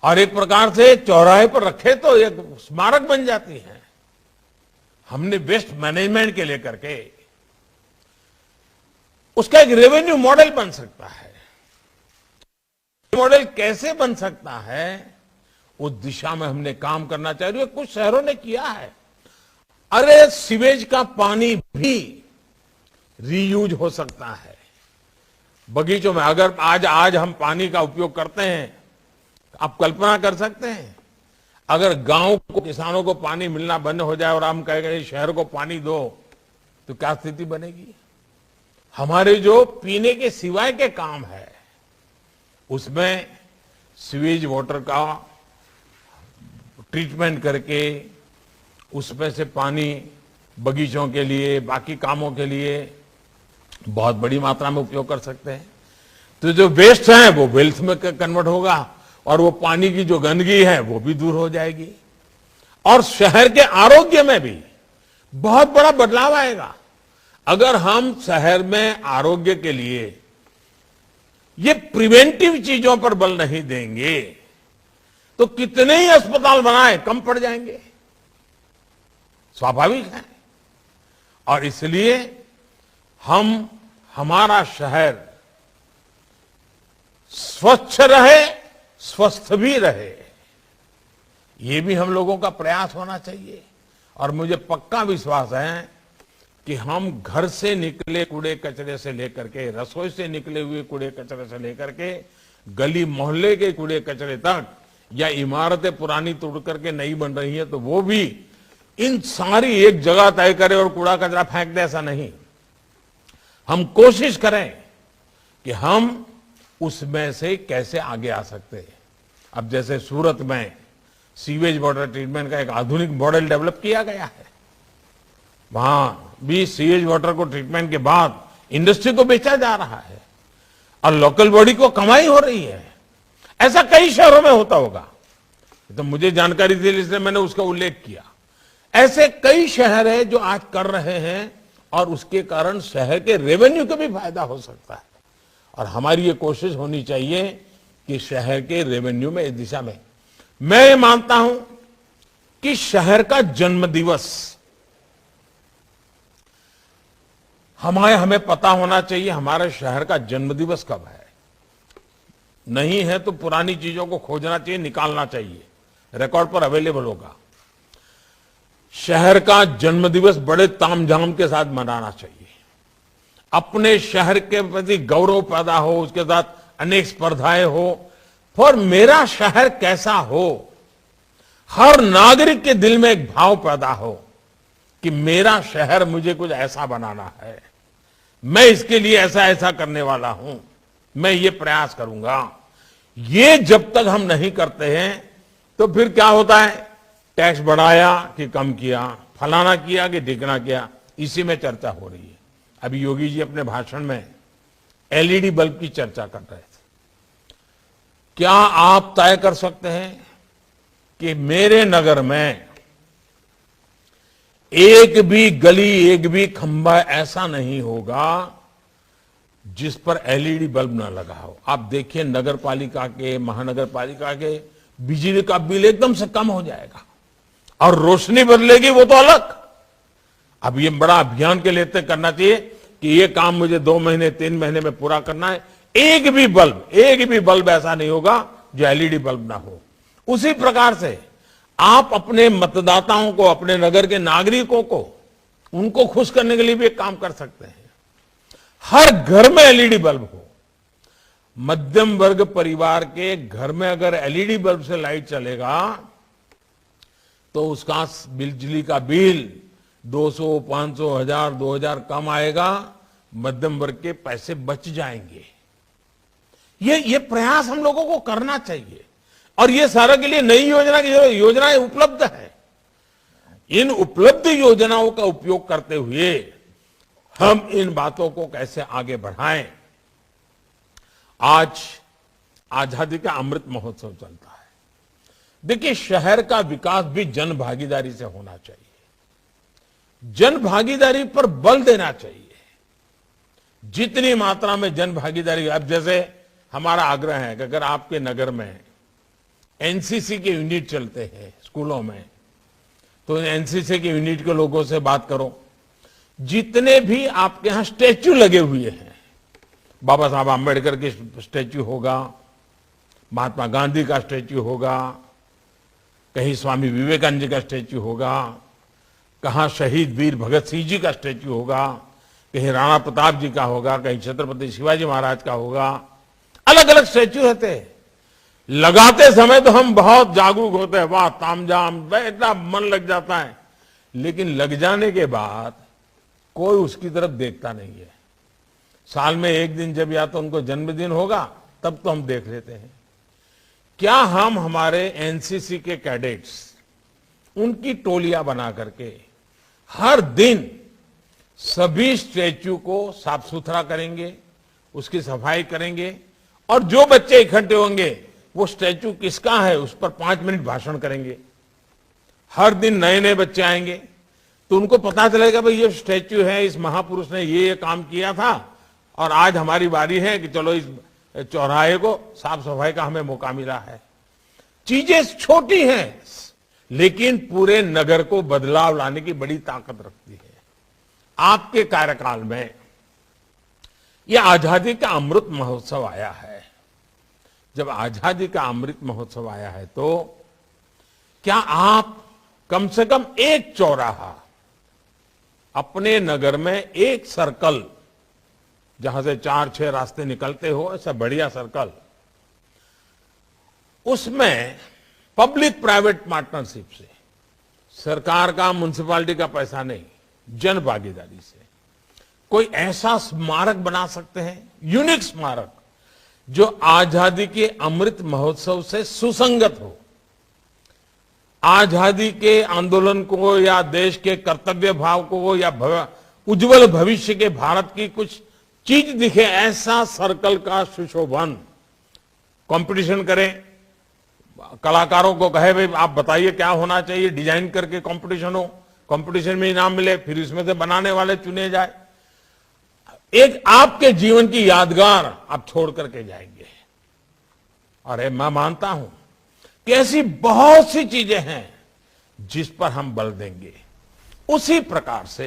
और एक प्रकार से चौराहे पर रखे तो एक स्मारक बन जाती है। हमने वेस्ट मैनेजमेंट के लेकर के उसका एक रेवेन्यू मॉडल बन सकता है। मॉडल कैसे बन सकता है, उस दिशा में हमने काम करना चाहिए। कुछ शहरों ने किया है। अरे सीवेज का पानी भी रीयूज हो सकता है बगीचों में। अगर आज हम पानी का उपयोग करते हैं, आप कल्पना कर सकते हैं अगर गांव को, किसानों को पानी मिलना बंद हो जाए और हम कहेंगे शहर को पानी दो, तो क्या स्थिति बनेगी। हमारे जो पीने के सिवाय के काम है उसमें सीवेज वाटर का ट्रीटमेंट करके उसमें से पानी बगीचों के लिए, बाकी कामों के लिए बहुत बड़ी मात्रा में उपयोग कर सकते हैं। तो जो वेस्ट है वो वेल्थ में कन्वर्ट होगा और वो पानी की जो गंदगी है वो भी दूर हो जाएगी और शहर के आरोग्य में भी बहुत बड़ा बदलाव आएगा। अगर हम शहर में आरोग्य के लिए ये प्रिवेंटिव चीजों पर बल नहीं देंगे तो कितने ही अस्पताल बनाए कम पड़ जाएंगे, स्वाभाविक है। और इसलिए हमारा शहर स्वच्छ रहे, स्वस्थ भी रहे, ये भी हम लोगों का प्रयास होना चाहिए। और मुझे पक्का विश्वास है कि हम घर से निकले कूड़े कचरे से लेकर के, रसोई से निकले हुए कूड़े कचरे से लेकर के, गली मोहल्ले के कूड़े कचरे तक, या इमारतें पुरानी तोड़ करके नई बन रही है तो वो भी, इन सारी एक जगह तय करें और कूड़ा कचरा फेंक दे, ऐसा नहीं। हम कोशिश करें कि हम उसमें से कैसे आगे आ सकते हैं। अब जैसे सूरत में सीवेज वाटर ट्रीटमेंट का एक आधुनिक मॉडल डेवलप किया गया है, वहां भी सीवेज वाटर को ट्रीटमेंट के बाद इंडस्ट्री को बेचा जा रहा है और लोकल बॉडी को कमाई हो रही है। ऐसा कई शहरों में होता होगा, तो मुझे जानकारी थी इसलिए मैंने उसका उल्लेख किया। ऐसे कई शहर है जो आज कर रहे हैं और उसके कारण शहर के रेवेन्यू को भी फायदा हो सकता है। और हमारी ये कोशिश होनी चाहिए कि शहर के रेवेन्यू में, इस दिशा में मैं ये मानता हूं कि शहर का जन्म दिवस हमें पता होना चाहिए हमारे शहर का जन्म दिवस कब है। नहीं है तो पुरानी चीजों को खोजना चाहिए, निकालना चाहिए, रिकॉर्ड पर अवेलेबल होगा। शहर का जन्म दिवस बड़े तामझाम के साथ मनाना चाहिए। अपने शहर के प्रति गौरव पैदा हो, उसके साथ अनेक स्पर्धाएं हो, और मेरा शहर कैसा हो, हर नागरिक के दिल में एक भाव पैदा हो कि मेरा शहर मुझे कुछ ऐसा बनाना है, मैं इसके लिए ऐसा ऐसा करने वाला हूं, मैं ये प्रयास करूंगा। ये जब तक हम नहीं करते हैं तो फिर क्या होता है, टैक्स बढ़ाया कि कम किया, फलाना किया कि ढिकना किया, इसी में चर्चा हो रही है। अभी योगी जी अपने भाषण में एलईडी बल्ब की चर्चा कर रहे थे। क्या आप तय कर सकते हैं कि मेरे नगर में एक भी गली, एक भी खंभा ऐसा नहीं होगा जिस पर एलईडी बल्ब ना लगा हो। आप देखिए नगर पालिका के, महानगर पालिका के बिजली का बिल एकदम से कम हो जाएगा और रोशनी बदलेगी, वो तो अलग। अब ये बड़ा अभियान के लेते करना चाहिए कि ये काम मुझे 2 महीने 3 महीने में पूरा करना है। एक भी बल्ब ऐसा नहीं होगा जो एलईडी बल्ब ना हो। उसी प्रकार से आप अपने मतदाताओं को, अपने नगर के नागरिकों को, उनको खुश करने के लिए भी एक काम कर सकते हैं। हर घर में एलईडी बल्ब हो। मध्यम वर्ग परिवार के घर में अगर एलईडी बल्ब से लाइट चलेगा तो उसका बिजली का बिल 200, 500, 1000, 2000 कम आएगा, मध्यम वर्ग के पैसे बच जाएंगे। ये प्रयास हम लोगों को करना चाहिए और ये सारा के लिए नई योजनाएं उपलब्ध है। इन उपलब्ध योजनाओं का उपयोग करते हुए हम इन बातों को कैसे आगे बढ़ाएं। आज आजादी का अमृत महोत्सव चलता है। देखिए, शहर का विकास भी जन भागीदारी से होना चाहिए। जन भागीदारी पर बल देना चाहिए। जितनी मात्रा में जन भागीदारी, अब जैसे हमारा आग्रह है कि अगर आपके नगर में एनसीसी के यूनिट चलते हैं स्कूलों में, तो एनसीसी के यूनिट के लोगों से बात करो। जितने भी आपके यहां स्टैच्यू लगे हुए हैं, बाबा साहब आम्बेडकर की स्टैच्यू होगा, महात्मा गांधी का स्टैच्यू होगा, कहीं स्वामी विवेकानंद जी का स्टैच्यू होगा, कहां शहीद वीर भगत सिंह जी का स्टैच्यू होगा, कहीं राणा प्रताप जी का होगा, कहीं छत्रपति शिवाजी महाराज का होगा। अलग अलग स्टैच्यू रहते हैं। लगाते समय तो हम बहुत जागरूक होते हैं, वाह तामझाम, इतना मन लग जाता है, लेकिन लग जाने के बाद कोई उसकी तरफ देखता नहीं है। साल में एक दिन जब या तो उनको जन्मदिन होगा तब तो हम देख लेते हैं। क्या हम हमारे एनसीसी के कैडेट्स, उनकी टोलियां बना करके हर दिन सभी स्टैच्यू को साफ सुथरा करेंगे, उसकी सफाई करेंगे, और जो बच्चे इकट्ठे होंगे वो स्टैच्यू किसका है उस पर 5 मिनट भाषण करेंगे। हर दिन नए नए बच्चे आएंगे तो उनको पता चलेगा भाई ये स्टैच्यू है, इस महापुरुष ने ये काम किया था और आज हमारी बारी है कि चलो इस चौराहे को साफ सफाई का हमें मौका मिला है। चीजें छोटी हैं लेकिन पूरे नगर को बदलाव लाने की बड़ी ताकत रखती है। आपके कार्यकाल में यह आजादी का अमृत महोत्सव आया है। जब आजादी का अमृत महोत्सव आया है तो क्या आप कम से कम एक चौराहा अपने नगर में, एक सर्कल जहां से 4-6 रास्ते निकलते हो, ऐसा बढ़िया सर्कल, उसमें पब्लिक प्राइवेट पार्टनरशिप से, सरकार का म्युनिसिपैलिटी का पैसा नहीं, जन भागीदारी से कोई ऐसा स्मारक बना सकते हैं, यूनिक स्मारक, जो आजादी के अमृत महोत्सव से सुसंगत हो, आजादी के आंदोलन को या देश के कर्तव्य भाव को या उज्जवल भविष्य के भारत की कुछ चीज दिखे, ऐसा सर्कल का सुशोभन। कंपटीशन करें, कलाकारों को कहे भाई आप बताइए क्या होना चाहिए, डिजाइन करके कंपटीशन हो, कंपटीशन में इनाम मिले, फिर इसमें से बनाने वाले चुने जाए। एक आपके जीवन की यादगार आप छोड़ करके जाएंगे। और मैं मानता हूं कि ऐसी बहुत सी चीजें हैं जिस पर हम बल देंगे। उसी प्रकार से